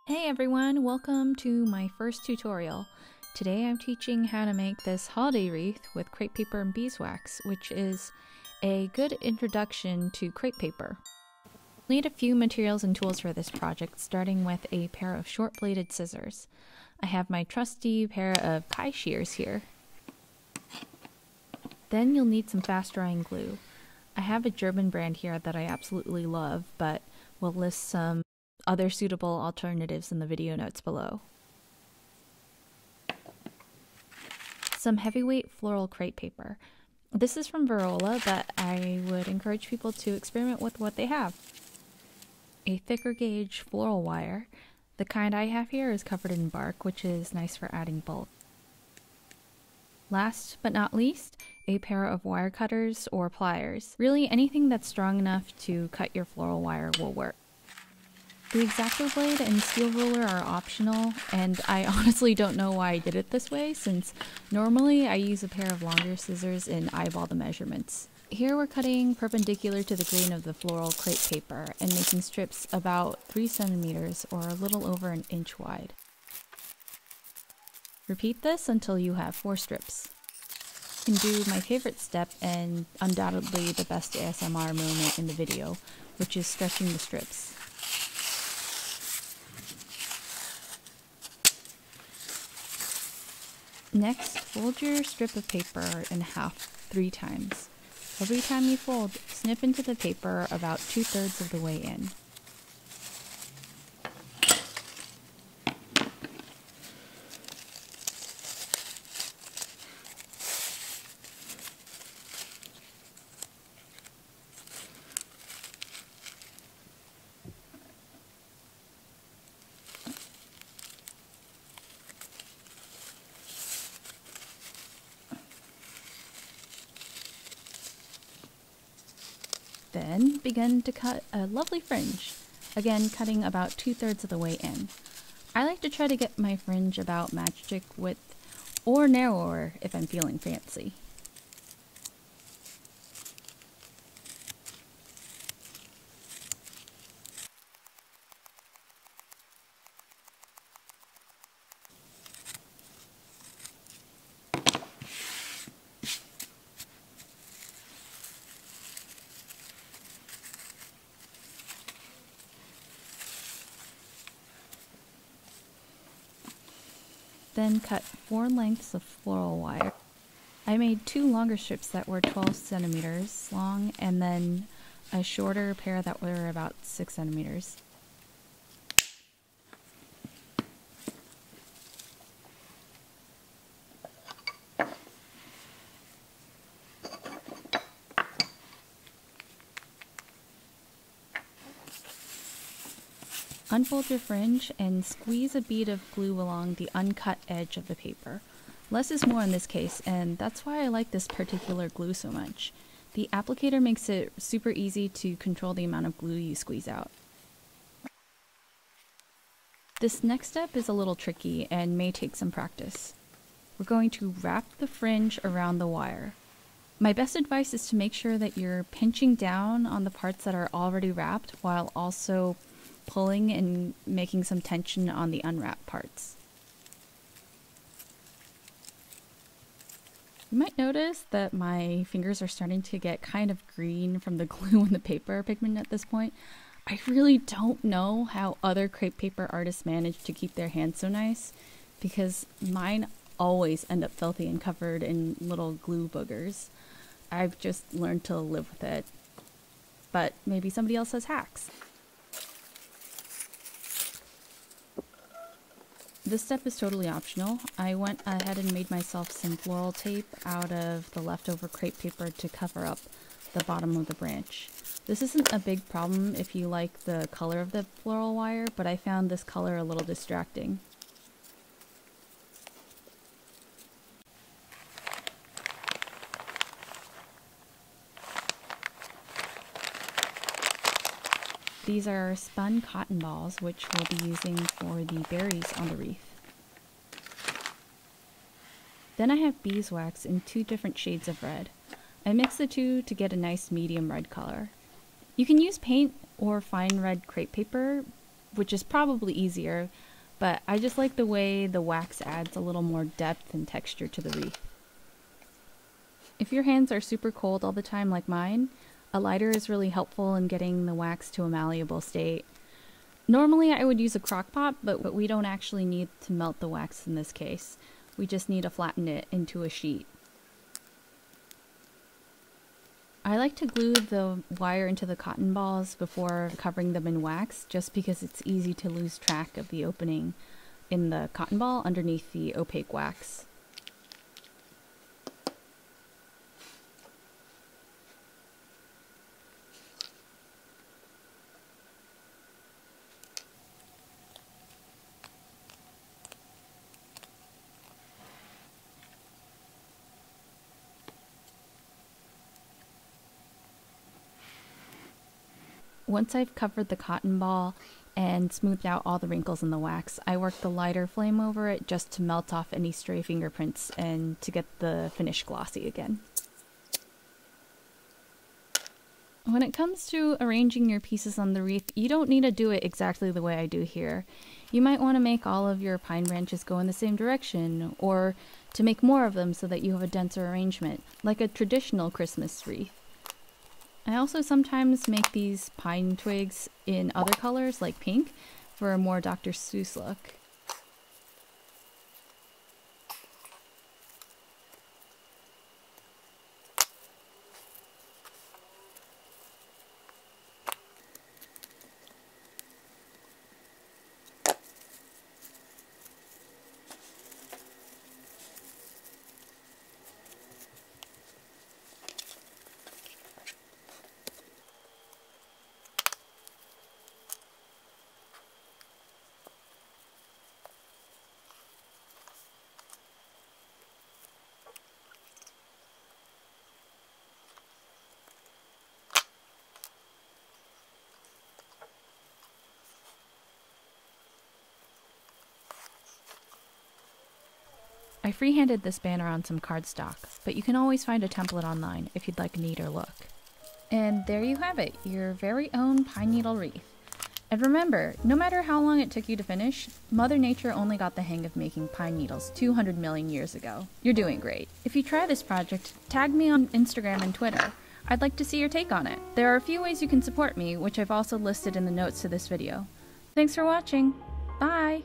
Hey everyone, welcome to my first tutorial. Today I'm teaching how to make this holiday wreath with crepe paper and beeswax, which is a good introduction to crepe paper. You'll need a few materials and tools for this project, starting with a pair of short-bladed scissors. I have my trusty pair of pie shears here. Then you'll need some fast-drying glue. I have a German brand here that I absolutely love, but we'll list some other suitable alternatives in the video notes below. Some heavyweight floral crepe paper. This is from Viola, but I would encourage people to experiment with what they have. A thicker gauge floral wire. The kind I have here is covered in bark, which is nice for adding bulk. Last but not least, a pair of wire cutters or pliers. Really, anything that's strong enough to cut your floral wire will work. The X-Acto blade and steel ruler are optional, and I honestly don't know why I did it this way, since normally I use a pair of longer scissors and eyeball the measurements. Here we're cutting perpendicular to the grain of the floral crepe paper and making strips about 3 centimeters or a little over an inch wide. Repeat this until you have 4 strips. You can do my favorite step and undoubtedly the best ASMR moment in the video, which is stretching the strips. Next, fold your strip of paper in half 3 times. Every time you fold, snip into the paper about 2/3 of the way in. Then begin to cut a lovely fringe, again cutting about 2/3 of the way in. I like to try to get my fringe about matchstick width or narrower if I'm feeling fancy. Then cut 4 lengths of floral wire. I made 2 longer strips that were 12 centimeters long and then a shorter pair that were about 6 centimeters. Unfold your fringe and squeeze a bead of glue along the uncut edge of the paper. Less is more in this case, and that's why I like this particular glue so much. The applicator makes it super easy to control the amount of glue you squeeze out. This next step is a little tricky and may take some practice. We're going to wrap the fringe around the wire. My best advice is to make sure that you're pinching down on the parts that are already wrapped while also pulling and making some tension on the unwrapped parts. You might notice that my fingers are starting to get kind of green from the glue and the paper pigment at this point. I really don't know how other crepe paper artists manage to keep their hands so nice, because mine always end up filthy and covered in little glue boogers. I've just learned to live with it, but maybe somebody else has hacks. This step is totally optional. I went ahead and made myself some floral tape out of the leftover crepe paper to cover up the bottom of the branch. This isn't a big problem if you like the color of the floral wire, but I found this color a little distracting. These are spun cotton balls, which we'll be using for the berries on the wreath. Then I have beeswax in 2 different shades of red. I mix the 2 to get a nice medium red color. You can use paint or fine red crepe paper, which is probably easier, but I just like the way the wax adds a little more depth and texture to the wreath. If your hands are super cold all the time like mine, a lighter is really helpful in getting the wax to a malleable state. Normally I would use a crock pot, but we don't actually need to melt the wax in this case. We just need to flatten it into a sheet. I like to glue the wire into the cotton balls before covering them in wax, just because it's easy to lose track of the opening in the cotton ball underneath the opaque wax. Once I've covered the cotton ball and smoothed out all the wrinkles in the wax, I work the lighter flame over it just to melt off any stray fingerprints and to get the finish glossy again. When it comes to arranging your pieces on the wreath, you don't need to do it exactly the way I do here. You might want to make all of your pine branches go in the same direction, or to make more of them so that you have a denser arrangement, like a traditional Christmas wreath. I also sometimes make these pine twigs in other colors, like pink, for a more Dr. Seuss look. I freehanded this banner on some cardstock, but you can always find a template online if you'd like a neater look. And there you have it, your very own pine needle wreath. And remember, no matter how long it took you to finish, Mother Nature only got the hang of making pine needles 200 million years ago. You're doing great. If you try this project, tag me on Instagram and Twitter. I'd like to see your take on it. There are a few ways you can support me, which I've also listed in the notes to this video. Thanks for watching. Bye!